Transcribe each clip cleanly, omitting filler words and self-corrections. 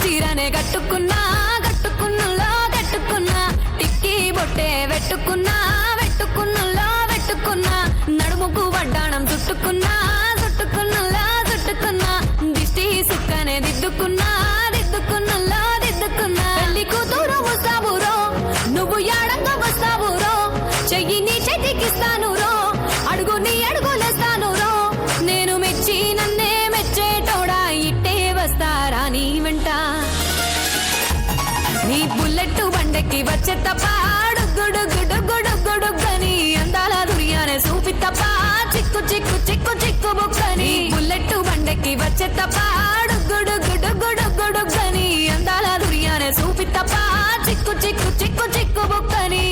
చీరనే కట్టుకున్నా కట్టుకున్నులో కట్టుకున్నా టిక్కీ బొట్టే వెట్టుకున్నా వెట్టుకున్నులో వెట్టుకున్నా నడుముకు వడ్డాణం చుట్టుకున్నా చుట్టుకున్నులో చుట్టుకున్నా దిష్టి సుక్కనే దిద్దుకున్నా దిద్దుకున్నులో దిద్దుకున్నా పెళ్లి కూతురు వస్తావురో నువ్వు యాడంగా వస్తావురో చెయ్యి నీ చేతికిస్తాను రో అడుగు నీ అడుగులేస్తాను రో నేను మెచ్చి నన్నే మెచ్చేటోడా ఇట్టే వస్తారా నీ వెంట నీ బుల్లెట్ బండెక్కి వచ్చే తప్ప గుడుగుడుగుడుగుడుగుడుగని అందాల దుర్యానే చూపి తప్ప చిక్కు చిక్కు చిక్కు చిక్కు బుక్కని బుల్లెట్ బండెక్కి వచ్చే తప్ప గుడుగుడుగుడుగుడుగని అందాల దుర్యానే చూపి తప్ప చిక్కు చిక్కు చిక్కు చిక్కు బుక్కని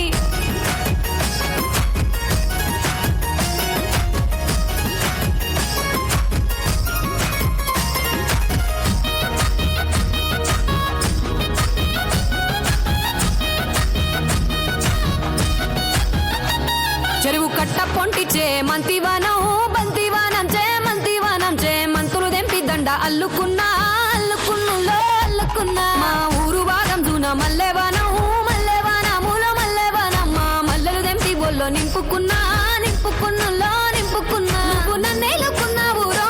చెరువు కట్ట పొంటిచే మంతివానం బంతివానం చే మంతివానం చే మంతులు దెంపి దండ అల్లుకున్నా అల్లుకున్నులో అల్లుకున్నా మా ఊరు భాగం దూన మల్లెవానం మల్లెవానములో మల్లెవానం మా మల్లెలు దెంపి బొల్లో నింపుకున్నా నింపుకున్నులో నింపుకున్నా నువ్వు నన్నేలుకున్నావు రో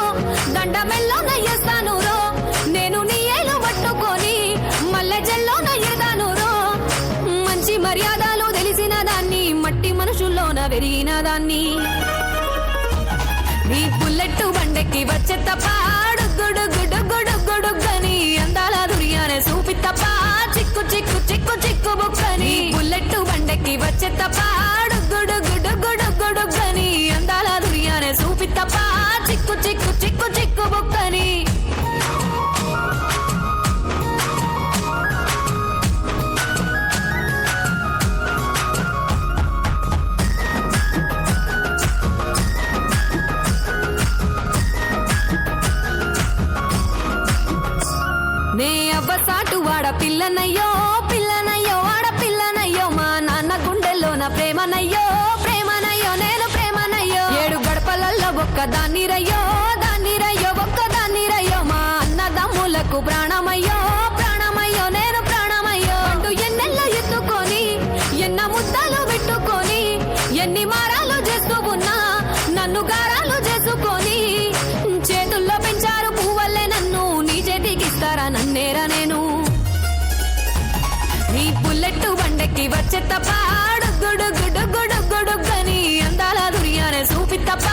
దండ మెల్లో నయ్యేస్తాను రో నేను నీ ఏలు పట్టుకొని మల్లె జల్లో నయ్యేదాను రో మంచి మర్యాదలు తెలిసిన దాన్ని మట్టి మనుషుల్లోన వెరిగిన దాన్ని నీ బుల్లెట్ బండెక్కి వచ్చే తప్ప గుడుగుడుగుడుగుడుగని అందాల దుర్యానే చూపి తప్ప చిక్కు చిక్కు చిక్కు చిక్కు బుక్కని బుల్లెట్ బండెక్కి వచ్చే తప్ప గుడుగుడుగుడుగుడుగని అందాల దుర్యానే చూపి తప్ప చిక్కు చిక్కు చిక్కు చిక్కు బుక్కని నే అవ్వసాటు వాడ పిల్లనయ్యో పిల్లనయ్యో వాడ పిల్లనయ్యో మా నాన్న గుండెల్లోన ప్రేమనయ్యో ప్రేమనయ్యో నేను ప్రేమనయ్యో 7 గడపలల్లో ఒక్కదాన్ని రయ్యో దాన్ని రయ్యో ఒక్కదాన్ని రయ్యో మా అన్నదమ్ములకు ప్రాణమయ్యో ప్రాణమయ్యో నేను ప్రాణమయ్యో అంటూ ఎన్నెల్లో ఎత్తుకొని ఎన్న ముద్దలు పెట్టుకొని ఎన్ని మారాలు చేస్తూ ఉన్నా నన్ను గారాలు చేసుకొని చేతుల్లో పెంచారు పువ్వల్లే నన్ను నీ చేతికిస్తారా నన్నేరా నేను నీ బుల్లెట్ బండెక్కి వచ్చే తప్ప గుడుగుడుగుడుగుడుగని అందాల దుర్యానే చూపి తప్ప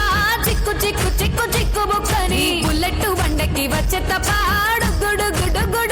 చిక్కు చిక్కు చిక్కు చిక్కు బుక్కని బుల్లెట్ బండెక్కి వచ్చే తప్ప గుడుగుడుగుడు